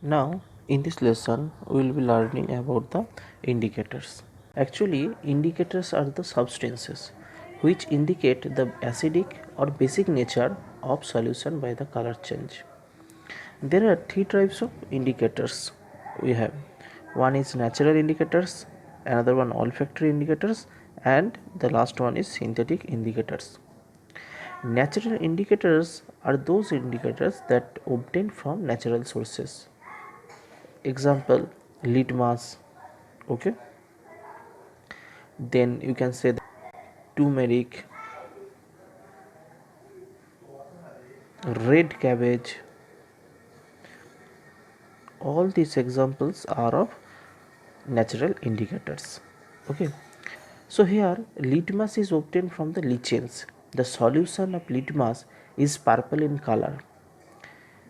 Now, in this lesson, we will be learning about the indicators. Actually, indicators are the substances which indicate the acidic or basic nature of solution by the color change. There are three types of indicators we have. One is natural indicators, another one olfactory indicators, and the last one is synthetic indicators. Natural indicators are those indicators that obtained from natural sources. Example, litmus. Okay, then you can say turmeric, red cabbage. All these examples are of natural indicators. Okay, so here litmus is obtained from the lichens. The solution of litmus is purple in color.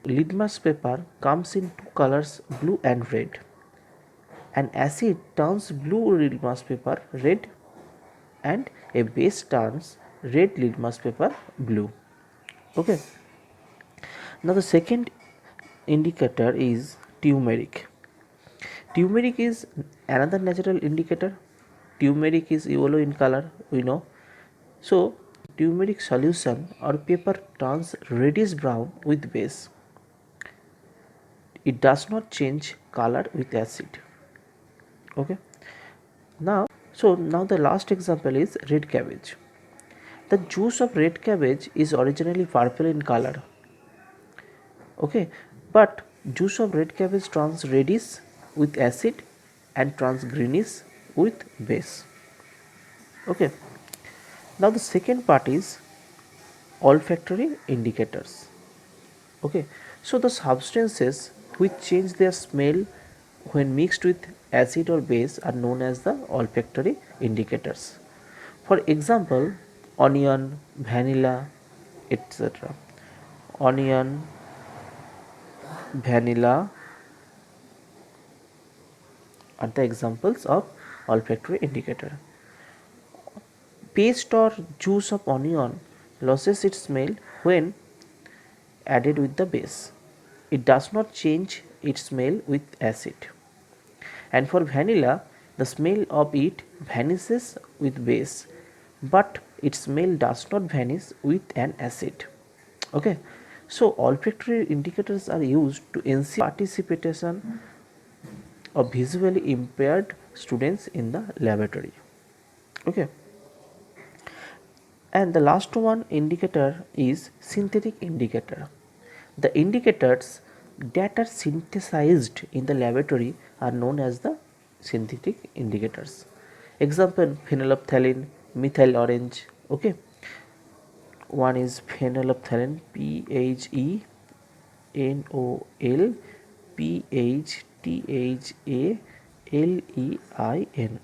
Litmus paper comes in two colors, blue and red. An acid turns blue litmus paper red and a base turns red litmus paper blue. Okay, now the second indicator is turmeric. Turmeric is another natural indicator. Turmeric is yellow in color, we know. So turmeric solution or paper turns reddish brown with base. It does not change color with acid. Okay, now the last example is red cabbage. The juice of red cabbage is originally purple in color. Okay, but juice of red cabbage turns reddish with acid and turns greenish with base. Okay, now the second part is olfactory indicators. Okay, so the substances which change their smell when mixed with acid or base are known as the olfactory indicators. For example, onion, vanilla, etc. Onion, vanilla are the examples of olfactory indicator. Paste or juice of onion loses its smell when added with the base. It does not change its smell with acid. And for vanilla, the smell of it vanishes with base, but its smell does not vanish with an acid. Okay, so olfactory indicators are used to ensure participation of visually impaired students in the laboratory. Okay, and the last one indicator is synthetic indicator. The indicators that are synthesized in the laboratory are known as the synthetic indicators. Example, phenolphthalein, methyl orange. Okay, one is phenolphthalein, PhenolPHTHALEIN,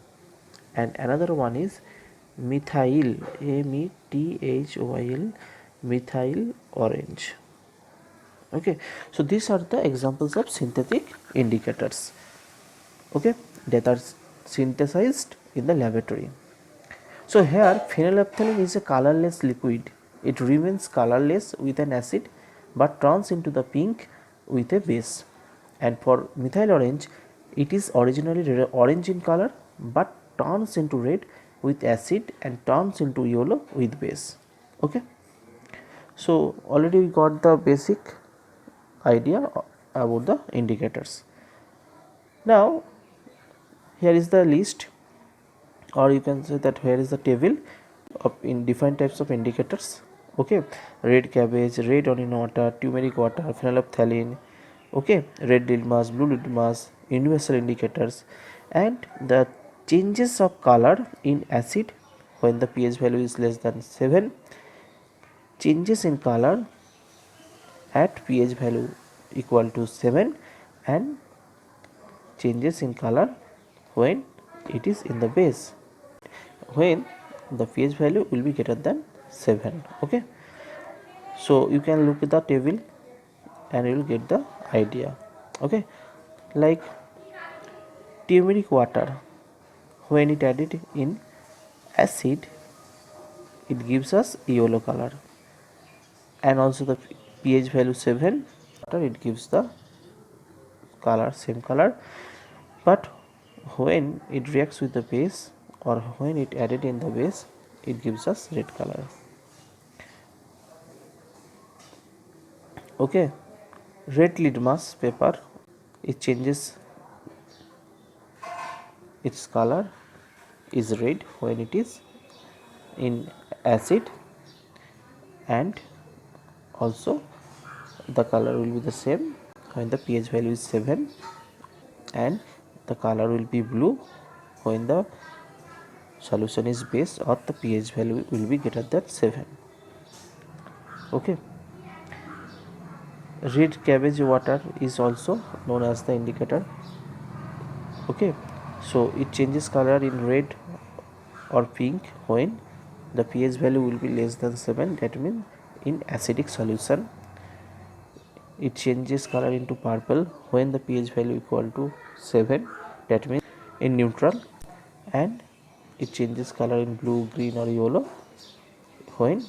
and another one is methyl, METHYL, methyl orange. Okay, so these are the examples of synthetic indicators, okay, that are synthesized in the laboratory. So here phenolphthalein is a colorless liquid. It remains colorless with an acid but turns into the pink with a base. And for methyl orange, it is originally orange in color but turns into red with acid and turns into yellow with base. Okay, so already we got the basic idea about the indicators. Now here is the list, or you can say that here is the table of in different types of indicators. Okay, red cabbage, red onion water, turmeric water, phenolphthalein. Okay, red litmus, blue litmus, universal indicators, and the changes of color in acid when the pH value is less than 7, changes in color at pH value equal to 7, and changes in color when it is in the base when the pH value will be greater than 7. Okay, so you can look at the table and you will get the idea. Okay, like turmeric water, when it added in acid, it gives us yellow color, and also the pH value 7 it gives the color, same color, but when it reacts with the base or when it added in the base, it gives us red color. Okay, red litmus paper, it changes its color is red when it is in acid, and also the color will be the same when the pH value is 7, and the color will be blue when the solution is base or the pH value will be greater than 7. Okay, red cabbage water is also known as the indicator. Okay, so it changes color in red or pink when the pH value will be less than 7, that means in acidic solution. It changes color into purple when the pH value equal to 7, that means in neutral, and it changes color in blue, green or yellow when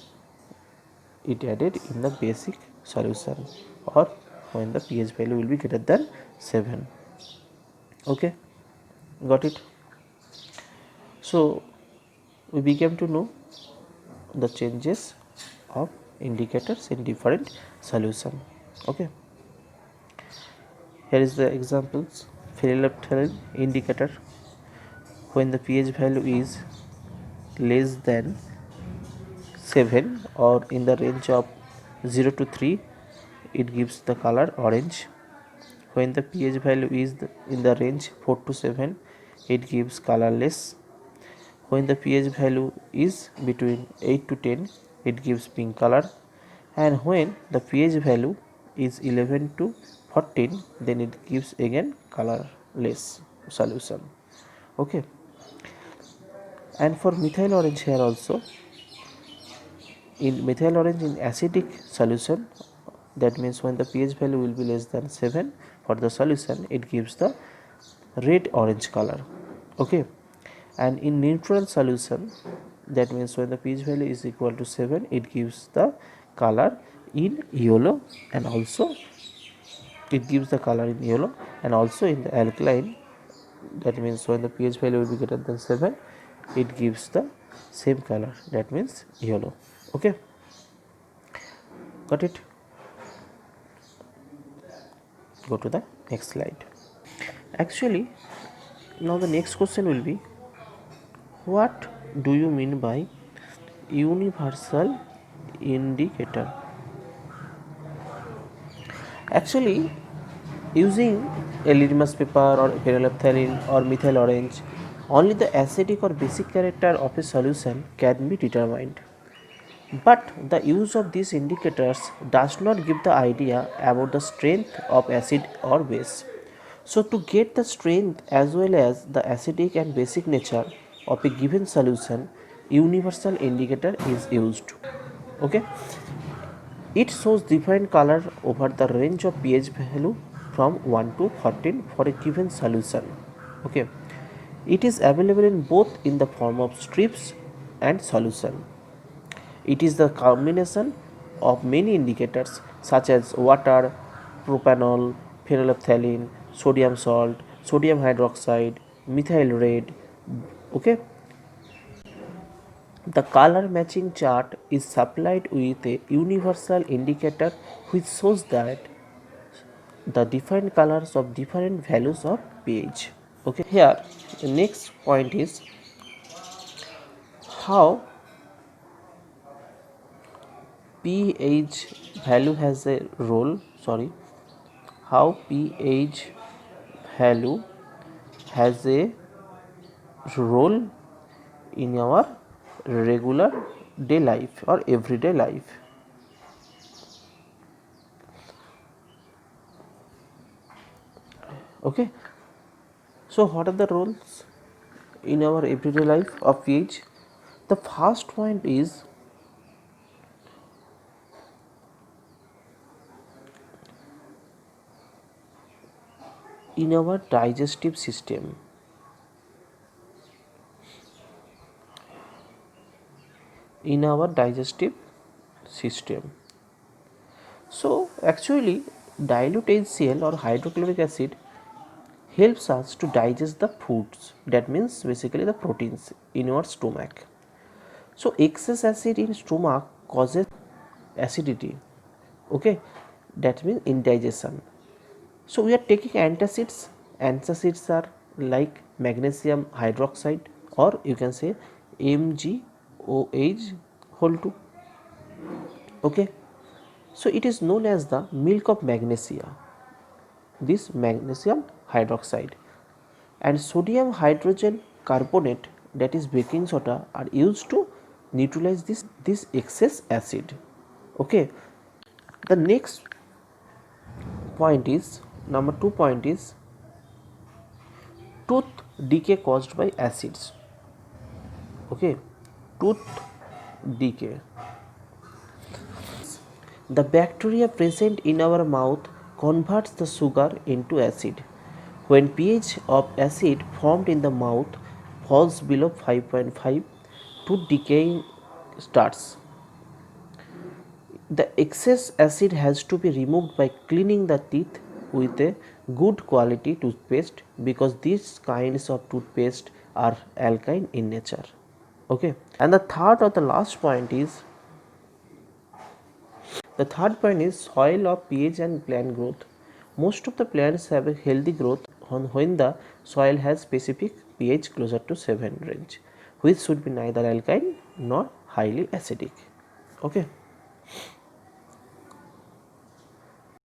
it added in the basic solution or when the pH value will be greater than 7. Okay, got it? So we became to know the changes of indicators in different solution. Okay, here is the examples. Phenolphthalein indicator, when the pH value is less than 7 or in the range of 0 to 3, it gives the color orange. When the pH value is in the range 4 to 7, it gives colorless. When the pH value is between 8 to 10, it gives pink color, and when the pH value is 11 to 14, then it gives again colorless solution. Okay, and for methyl orange here also, in methyl orange in acidic solution, that means when the pH value will be less than 7 for the solution, it gives the red orange color. Okay, and in neutral solution, that means when the pH value is equal to 7, it gives the color in yellow, and also it gives the color in yellow, and also in the alkaline, that means when the pH value will be greater than 7, it gives the same color, that means yellow. Okay, got it? Go to the next slide. Actually, now the next question will be, what do you mean by universal indicator? Actually, using a litmus paper or phenolphthalein or methyl orange, only the acidic or basic character of a solution can be determined. But the use of these indicators does not give the idea about the strength of acid or base. So to get the strength as well as the acidic and basic nature of a given solution, universal indicator is used. Okay, it shows different color over the range of pH value from 1 to 14 for a given solution. Okay, it is available in both in the form of strips and solution. It is the combination of many indicators such as water, propanol, phenolphthalein, sodium salt, sodium hydroxide, methyl red. Okay, the color matching chart is supplied with a universal indicator which shows that the different colors of different values of pH. Okay, here the next point is how pH value has a role. How pH value has a role in our regular day life or everyday life. Okay, so what are the roles in our everyday life of pH? The first point is in our digestive system. So actually dilute HCl or hydrochloric acid helps us to digest the foods, that means basically the proteins in your stomach. So excess acid in stomach causes acidity, okay, that means indigestion. So we are taking antacids. Antacids are like magnesium hydroxide, or you can say MgOH whole 2, okay. So it is known as the milk of magnesia, this magnesium hydroxide, and sodium hydrogen carbonate, that is baking soda, are used to neutralize this excess acid, okay. The next point is, number 2 point is tooth decay caused by acids, okay. Tooth decay, the bacteria present in our mouth converts the sugar into acid. When pH of acid formed in the mouth falls below 5.5, tooth decay starts. The excess acid has to be removed by cleaning the teeth with a good quality toothpaste, because these kinds of toothpaste are alkaline in nature, okay. And the third or the last point is, the third point is soil of pH and plant growth. Most of the plants have a healthy growth when the soil has specific pH closer to 7 range, which should be neither alkaline nor highly acidic, okay.